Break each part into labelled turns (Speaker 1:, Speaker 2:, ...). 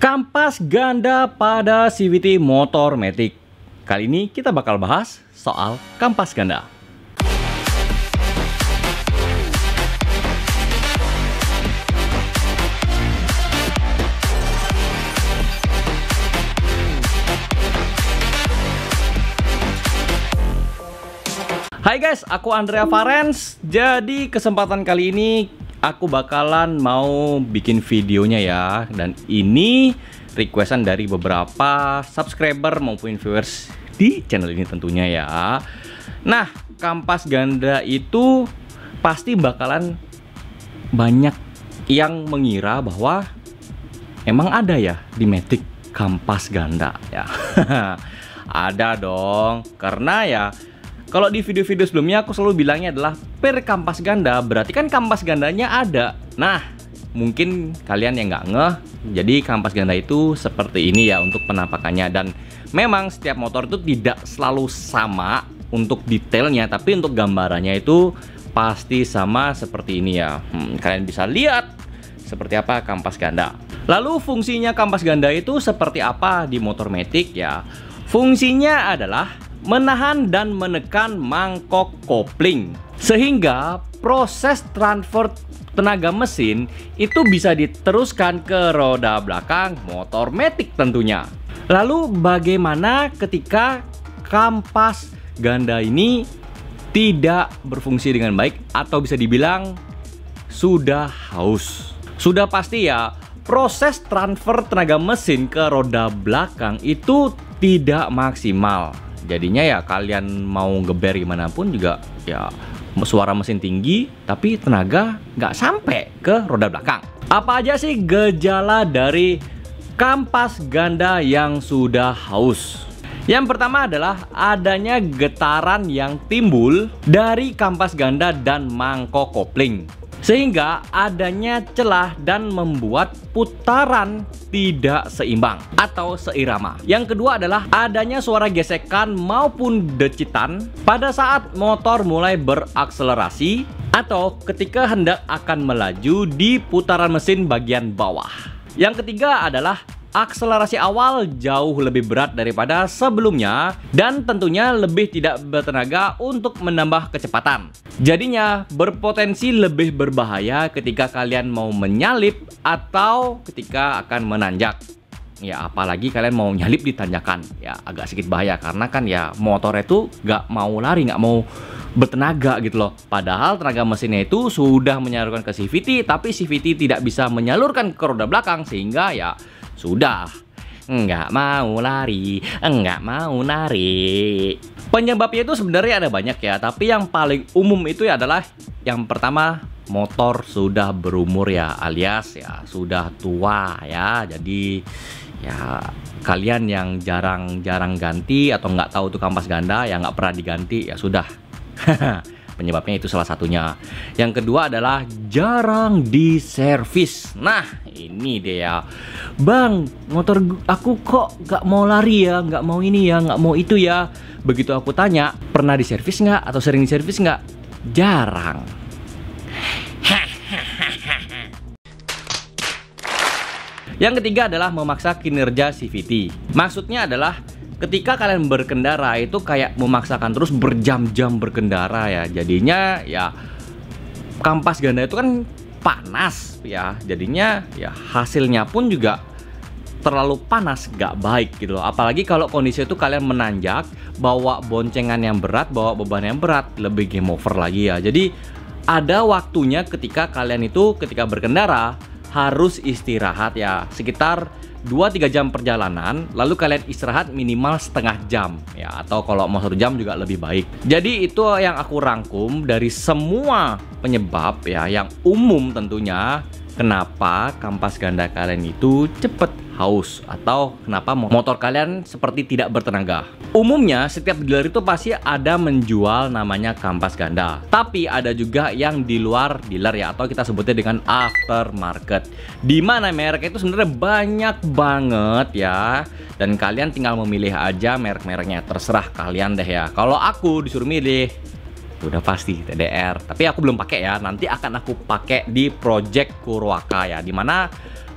Speaker 1: Kampas ganda pada CVT motor Matic. Kali ini kita bakal bahas soal kampas ganda. Hai guys, aku Andrea Farens. Jadi kesempatan kali ini aku bakalan mau bikin videonya ya. Dan ini requestan dari beberapa subscriber maupun viewers di channel ini tentunya ya. Nah, kampas ganda itu pasti bakalan banyak yang mengira bahwa emang ada ya di Matic kampas ganda ya. Ada dong, karena ya kalau di video-video sebelumnya aku selalu bilangnya adalah per kampas ganda, berarti kan kampas gandanya ada. Nah, mungkin kalian yang nggak ngeh, jadi kampas ganda itu seperti ini ya untuk penampakannya. Dan memang setiap motor itu tidak selalu sama untuk detailnya, tapi untuk gambarannya itu pasti sama seperti ini ya. Kalian bisa lihat seperti apa kampas ganda. Lalu fungsinya kampas ganda itu seperti apa di motor Matic ya? Fungsinya adalah menahan dan menekan mangkok kopling sehingga proses transfer tenaga mesin itu bisa diteruskan ke roda belakang motor Matic tentunya. Lalu bagaimana ketika kampas ganda ini tidak berfungsi dengan baik atau bisa dibilang sudah haus? Sudah pasti ya, proses transfer tenaga mesin ke roda belakang itu tidak maksimal. Jadinya ya kalian mau geber gimana pun juga ya suara mesin tinggi tapi tenaga nggak sampai ke roda belakang. Apa aja sih gejala dari kampas ganda yang sudah haus? Yang pertama adalah adanya getaran yang timbul dari kampas ganda dan mangkok kopling, sehingga adanya celah dan membuat putaran tidak seimbang atau seirama. Yang kedua adalah adanya suara gesekan maupun decitan pada saat motor mulai berakselerasi atau ketika hendak akan melaju di putaran mesin bagian bawah. Yang ketiga adalah akselerasi awal jauh lebih berat daripada sebelumnya dan tentunya lebih tidak bertenaga untuk menambah kecepatan. Jadinya berpotensi lebih berbahaya ketika kalian mau menyalip atau ketika akan menanjak. Ya apalagi kalian mau nyalip di tanjakan, ya agak sedikit bahaya karena kan ya motor itu nggak mau lari, nggak mau bertenaga gitu loh. Padahal tenaga mesinnya itu sudah menyalurkan ke CVT, tapi CVT tidak bisa menyalurkan ke roda belakang sehingga ya sudah nggak mau lari, nggak mau narik. Penyebabnya itu sebenarnya ada banyak ya, tapi yang paling umum itu adalah yang pertama, motor sudah berumur ya, alias ya sudah tua ya. Jadi ya kalian yang jarang ganti atau nggak tahu tuh kampas ganda, yang nggak pernah diganti ya sudah. Penyebabnya itu salah satunya. Yang kedua adalah jarang diservis. Nah ini deh ya, bang, motor aku kok nggak mau lari ya, nggak mau ini ya, nggak mau itu ya. Begitu aku tanya, pernah diservis nggak atau sering diservis nggak? Jarang. Yang ketiga adalah memaksa kinerja CVT. Maksudnya adalah ketika kalian berkendara itu kayak memaksakan terus berjam-jam berkendara ya. Jadinya ya kampas ganda itu kan panas ya. Jadinya ya hasilnya pun juga terlalu panas, gak baik gitu loh. Apalagi kalau kondisi itu kalian menanjak, bawa boncengan yang berat, bawa beban yang berat, lebih game over lagi ya. Jadi ada waktunya ketika kalian itu ketika berkendara harus istirahat ya, sekitar 2-3 jam perjalanan, lalu kalian istirahat minimal setengah jam ya, atau kalau mau 1 jam juga lebih baik. Jadi itu yang aku rangkum dari semua penyebab ya, yang umum tentunya kenapa kampas ganda kalian itu cepet haus atau kenapa motor kalian seperti tidak bertenaga. Umumnya setiap dealer itu pasti ada menjual namanya kampas ganda, tapi ada juga yang di luar dealer ya, atau kita sebutnya dengan aftermarket, dimana merek itu sebenarnya banyak banget ya, dan kalian tinggal memilih aja merek-mereknya, terserah kalian deh ya. Kalau aku disuruh milih, udah pasti TDR, tapi aku belum pakai ya, nanti akan aku pakai di Project Kurwaka ya, dimana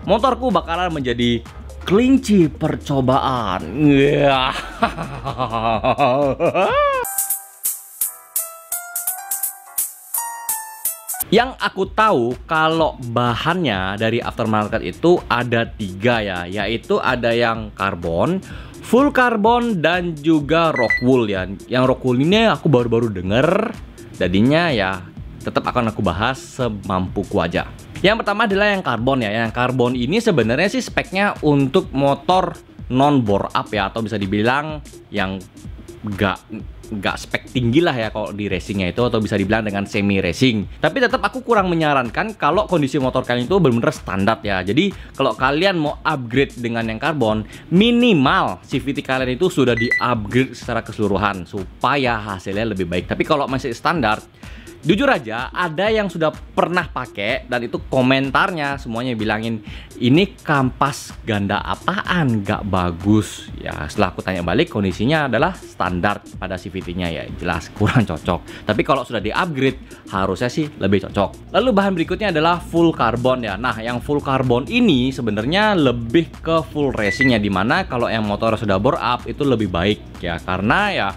Speaker 1: motorku bakalan menjadi kelinci percobaan. Yang aku tahu kalau bahannya dari aftermarket itu ada 3 ya, yaitu ada yang karbon, full karbon, dan juga rock wool ya. Yang rock wool ini aku baru-baru denger, jadinya ya tetap akan aku bahas semampuku aja. Yang pertama adalah yang karbon ya. Yang karbon ini sebenarnya sih speknya untuk motor non bore up ya, atau bisa dibilang yang nggak spek tinggi lah ya kalau di racingnya itu, atau bisa dibilang dengan semi racing. Tapi tetap aku kurang menyarankan kalau kondisi motor kalian itu benar-benar standar ya. Jadi kalau kalian mau upgrade dengan yang karbon, minimal CVT kalian itu sudah di upgrade secara keseluruhan supaya hasilnya lebih baik. Tapi kalau masih standar, jujur aja ada yang sudah pernah pakai dan itu komentarnya semuanya bilangin ini kampas ganda apaan, gak bagus ya. Setelah aku tanya balik, kondisinya adalah standar pada CVT-nya ya, jelas kurang cocok. Tapi kalau sudah di upgrade harusnya sih lebih cocok. Lalu bahan berikutnya adalah full carbon ya. Nah, yang full carbon ini sebenarnya lebih ke full racing ya, dimana kalau yang motor sudah bore up itu lebih baik ya, karena ya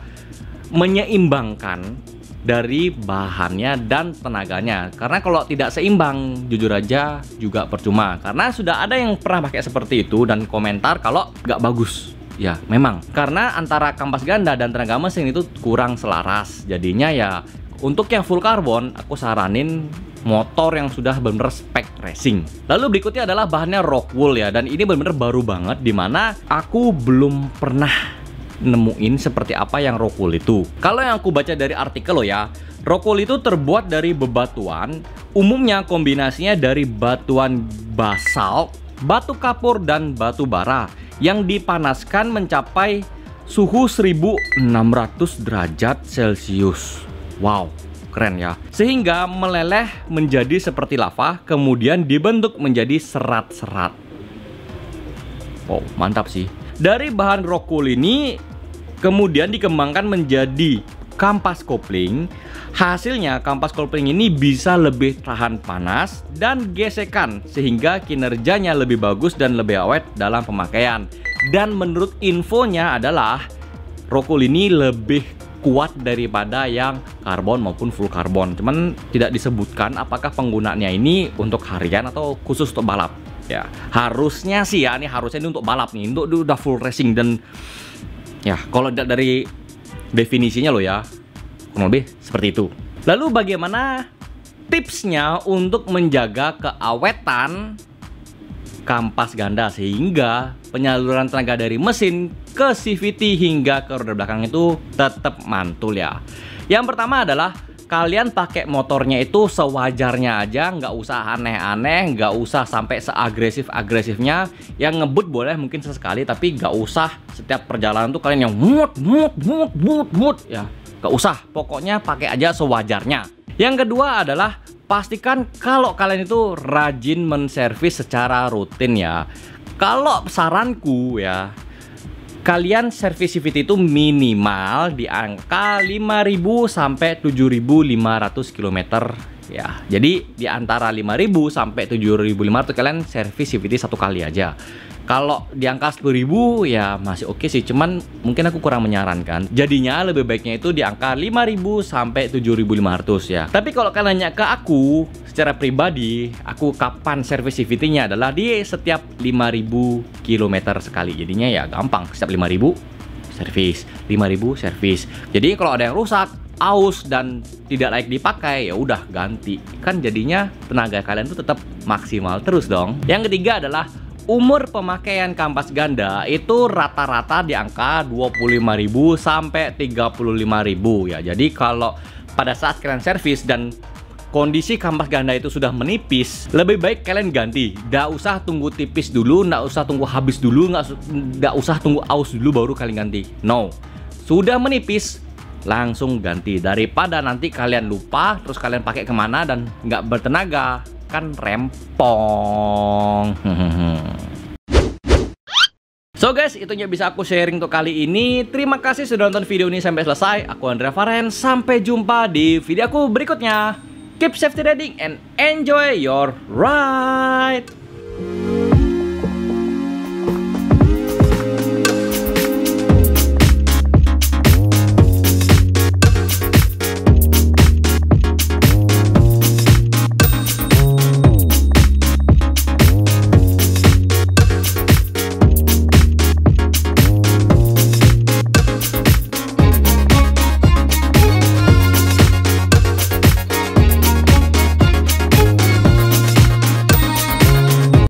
Speaker 1: menyeimbangkan dari bahannya dan tenaganya. Karena kalau tidak seimbang, jujur aja juga percuma. Karena sudah ada yang pernah pakai seperti itu dan komentar kalau nggak bagus. Ya memang, karena antara kampas ganda dan tenaga mesin itu kurang selaras. Jadinya ya untuk yang full carbon, aku saranin motor yang sudah bener spek racing. Lalu berikutnya adalah bahannya rock wool ya. Dan ini bener-bener baru banget, dimana aku belum pernah nemuin seperti apa yang rock wool itu. Kalau yang aku baca dari artikel lo ya, rock wool itu terbuat dari bebatuan, umumnya kombinasinya dari batuan basalt, batu kapur, dan batu bara yang dipanaskan mencapai suhu 1600 derajat Celcius. Wow, keren ya. Sehingga meleleh menjadi seperti lava, kemudian dibentuk menjadi serat-serat. Wow, mantap sih. Dari bahan rock wool ini kemudian dikembangkan menjadi kampas kopling. Hasilnya kampas kopling ini bisa lebih tahan panas dan gesekan, sehingga kinerjanya lebih bagus dan lebih awet dalam pemakaian. Dan menurut infonya adalah rock wool ini lebih kuat daripada yang karbon maupun full karbon. Cuman tidak disebutkan apakah penggunaannya ini untuk harian atau khusus untuk balap. Ya, harusnya sih ya, ini harusnya ini untuk balap nih, untuk udah full racing. Dan ya, kalau dari definisinya lo ya, kurang lebih seperti itu. Lalu bagaimana tipsnya untuk menjaga keawetan kampas ganda sehingga penyaluran tenaga dari mesin ke CVT hingga ke roda belakang itu tetap mantul ya? Yang pertama adalah kalian pakai motornya itu sewajarnya aja, nggak usah aneh-aneh, nggak usah sampai seagresif-agresifnya. Yang ngebut boleh mungkin sesekali, tapi nggak usah setiap perjalanan tuh kalian yang mut ya, nggak usah. Pokoknya pakai aja sewajarnya. Yang kedua adalah pastikan kalau kalian itu rajin menservis secara rutin ya. Kalau saranku ya, kalian servis CVT itu minimal di angka 5.000 sampai 7.500 km ya. Jadi di antara 5.000 sampai 7.500 kalian servis CVT satu kali aja. Kalau di angka 10.000 ya masih oke sih, cuman mungkin aku kurang menyarankan. Jadinya lebih baiknya itu di angka 5.000 sampai 7.500 ya. Tapi kalau kalian nanya ke aku secara pribadi, aku kapan servis CVT-nya adalah di setiap 5.000 km sekali. Jadinya ya gampang, setiap 5.000 servis, 5.000 servis. Jadi kalau ada yang rusak, aus dan tidak layak dipakai, ya udah ganti. Kan jadinya tenaga kalian tuh tetap maksimal terus dong. Yang ketiga adalah umur pemakaian kampas ganda itu rata-rata di angka 25.000 sampai 35.000 ya. Jadi kalau pada saat kalian servis dan kondisi kampas ganda itu sudah menipis, lebih baik kalian ganti. Nggak usah tunggu tipis dulu, nggak usah tunggu habis dulu, nggak usah tunggu aus dulu baru kalian ganti. No, sudah menipis langsung ganti, daripada nanti kalian lupa terus kalian pakai kemana dan nggak bertenaga, kan rempong. So guys, itu yang bisa aku sharing untuk kali ini. Terima kasih sudah nonton video ini sampai selesai. Aku Andrea Faren, sampai jumpa di video aku berikutnya. Keep safety riding and enjoy your ride.